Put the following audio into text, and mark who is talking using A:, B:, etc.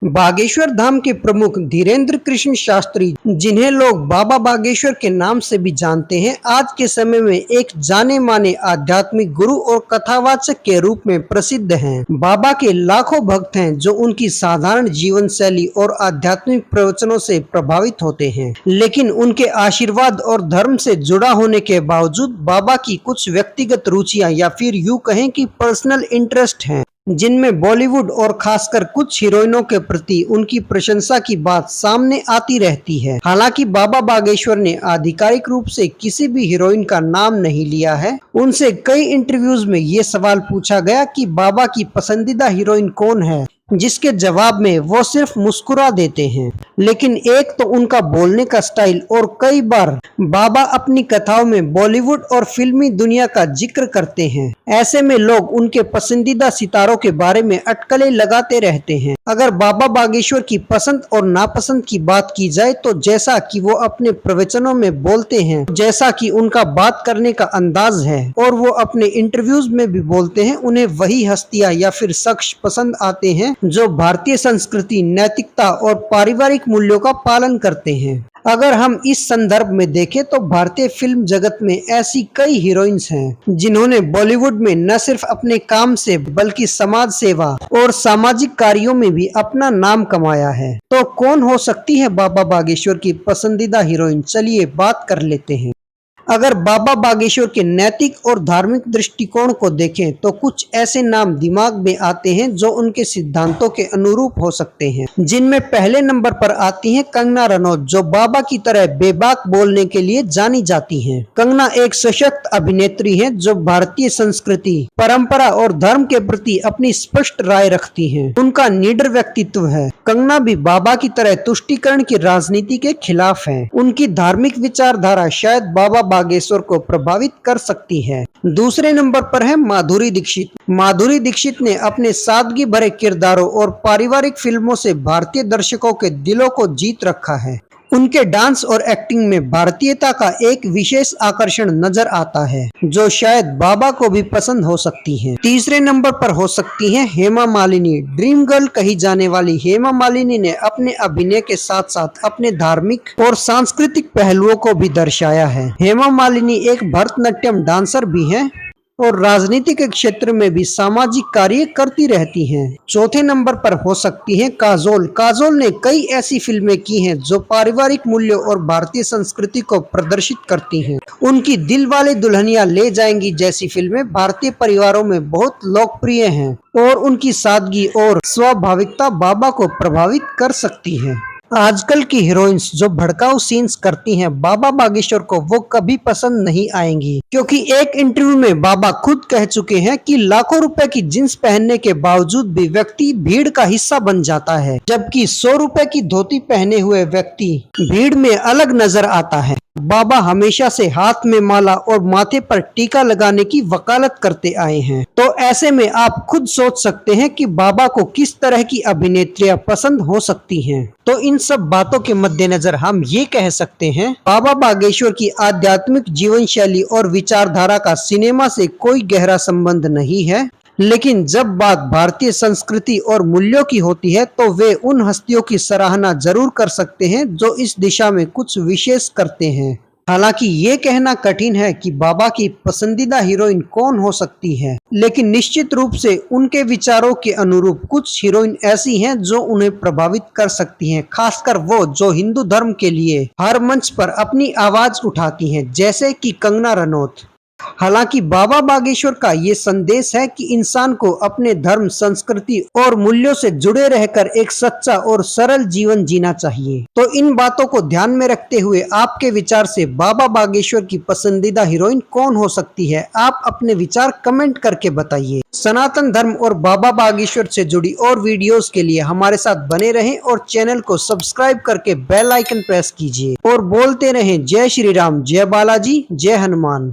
A: बागेश्वर धाम के प्रमुख धीरेन्द्र कृष्ण शास्त्री, जिन्हें लोग बाबा बागेश्वर के नाम से भी जानते हैं, आज के समय में एक जाने माने आध्यात्मिक गुरु और कथावाचक के रूप में प्रसिद्ध हैं। बाबा के लाखों भक्त हैं जो उनकी साधारण जीवन शैली और आध्यात्मिक प्रवचनों से प्रभावित होते हैं, लेकिन उनके आशीर्वाद और धर्म से जुड़ा होने के बावजूद बाबा की कुछ व्यक्तिगत रुचियां या फिर यूं कहें कि पर्सनल इंटरेस्ट हैं, जिनमें बॉलीवुड और खासकर कुछ हीरोइनों के प्रति उनकी प्रशंसा की बात सामने आती रहती है। हालांकि बाबा बागेश्वर ने आधिकारिक रूप से किसी भी हीरोइन का नाम नहीं लिया है। उनसे कई इंटरव्यूज में ये सवाल पूछा गया कि बाबा की पसंदीदा हीरोइन कौन है, जिसके जवाब में वो सिर्फ मुस्कुरा देते हैं। लेकिन एक तो उनका बोलने का स्टाइल और कई बार बाबा अपनी कथाओं में बॉलीवुड और फिल्मी दुनिया का जिक्र करते हैं। ऐसे में लोग उनके पसंदीदा सितारों के बारे में अटकलें लगाते रहते हैं। अगर बाबा बागेश्वर की पसंद और नापसंद की बात की जाए तो जैसा कि वो अपने प्रवचनों में बोलते हैं, जैसा कि उनका बात करने का अंदाज है और वो अपने इंटरव्यूज में भी बोलते हैं, उन्हें वही हस्तियां या फिर शख्स पसंद आते हैं जो भारतीय संस्कृति, नैतिकता और पारिवारिक मूल्यों का पालन करते हैं। अगर हम इस संदर्भ में देखें तो भारतीय फिल्म जगत में ऐसी कई हीरोइंस हैं जिन्होंने बॉलीवुड में न सिर्फ अपने काम से बल्कि समाज सेवा और सामाजिक कार्यों में भी अपना नाम कमाया है। तो कौन हो सकती है बाबा बागेश्वर की पसंदीदा हीरोइन? चलिए बात कर लेते हैं। अगर बाबा बागेश्वर के नैतिक और धार्मिक दृष्टिकोण को देखें तो कुछ ऐसे नाम दिमाग में आते हैं जो उनके सिद्धांतों के अनुरूप हो सकते हैं, जिनमें पहले नंबर पर आती हैं कंगना रनौत, जो बाबा की तरह बेबाक बोलने के लिए जानी जाती हैं। कंगना एक सशक्त अभिनेत्री हैं जो भारतीय संस्कृति, परंपरा और धर्म के प्रति अपनी स्पष्ट राय रखती हैं। उनका निडर व्यक्तित्व है। कंगना भी बाबा की तरह तुष्टीकरण की राजनीति के खिलाफ है। उनकी धार्मिक विचारधारा शायद बाबा बागेश्वर को प्रभावित कर सकती है। दूसरे नंबर पर है माधुरी दीक्षित। माधुरी दीक्षित ने अपने सादगी भरे किरदारों और पारिवारिक फिल्मों से भारतीय दर्शकों के दिलों को जीत रखा है। उनके डांस और एक्टिंग में भारतीयता का एक विशेष आकर्षण नजर आता है जो शायद बाबा को भी पसंद हो सकती है। तीसरे नंबर पर हो सकती है हेमा मालिनी। ड्रीम गर्ल कही जाने वाली हेमा मालिनी ने अपने अभिनय के साथ साथ अपने धार्मिक और सांस्कृतिक पहलुओं को भी दर्शाया है। हेमा मालिनी एक भरतनाट्यम डांसर भी है और राजनीति के क्षेत्र में भी सामाजिक कार्य करती रहती हैं। चौथे नंबर पर हो सकती हैं काजोल। काजोल ने कई ऐसी फिल्में की हैं जो पारिवारिक मूल्यों और भारतीय संस्कृति को प्रदर्शित करती हैं। उनकी दिल वाले दुल्हनिया ले जाएंगी जैसी फिल्में भारतीय परिवारों में बहुत लोकप्रिय हैं और उनकी सादगी और स्वाभाविकता बाबा को प्रभावित कर सकती है। आजकल की हीरोइंस जो भड़काऊ सीन्स करती हैं, बाबा बागेश्वर को वो कभी पसंद नहीं आएंगी, क्योंकि एक इंटरव्यू में बाबा खुद कह चुके हैं कि लाखों रुपए की जींस पहनने के बावजूद भी व्यक्ति भीड़ का हिस्सा बन जाता है, जबकि 100 रुपए की धोती पहने हुए व्यक्ति भीड़ में अलग नजर आता है। बाबा हमेशा से हाथ में माला और माथे पर टीका लगाने की वकालत करते आए हैं। तो ऐसे में आप खुद सोच सकते हैं कि बाबा को किस तरह की अभिनेत्रियां पसंद हो सकती हैं। तो इन सब बातों के मद्देनजर हम ये कह सकते हैं, बाबा बागेश्वर की आध्यात्मिक जीवन शैली और विचारधारा का सिनेमा से कोई गहरा संबंध नहीं है, लेकिन जब बात भारतीय संस्कृति और मूल्यों की होती है तो वे उन हस्तियों की सराहना जरूर कर सकते हैं जो इस दिशा में कुछ विशेष करते हैं। हालांकि ये कहना कठिन है कि बाबा की पसंदीदा हीरोइन कौन हो सकती है, लेकिन निश्चित रूप से उनके विचारों के अनुरूप कुछ हीरोइन ऐसी हैं जो उन्हें प्रभावित कर सकती हैं, खासकर वो जो हिंदू धर्म के लिए हर मंच पर अपनी आवाज उठाती हैं, जैसे कि कंगना रनौत। हालांकि बाबा बागेश्वर का ये संदेश है कि इंसान को अपने धर्म, संस्कृति और मूल्यों से जुड़े रहकर एक सच्चा और सरल जीवन जीना चाहिए। तो इन बातों को ध्यान में रखते हुए आपके विचार से बाबा बागेश्वर की पसंदीदा हीरोइन कौन हो सकती है? आप अपने विचार कमेंट करके बताइए। सनातन धर्म और बाबा बागेश्वर से जुड़ी और वीडियोस के लिए हमारे साथ बने रहें और चैनल को सब्सक्राइब करके बेल आइकन प्रेस कीजिए और बोलते रहें जय श्री राम, जय बालाजी, जय हनुमान।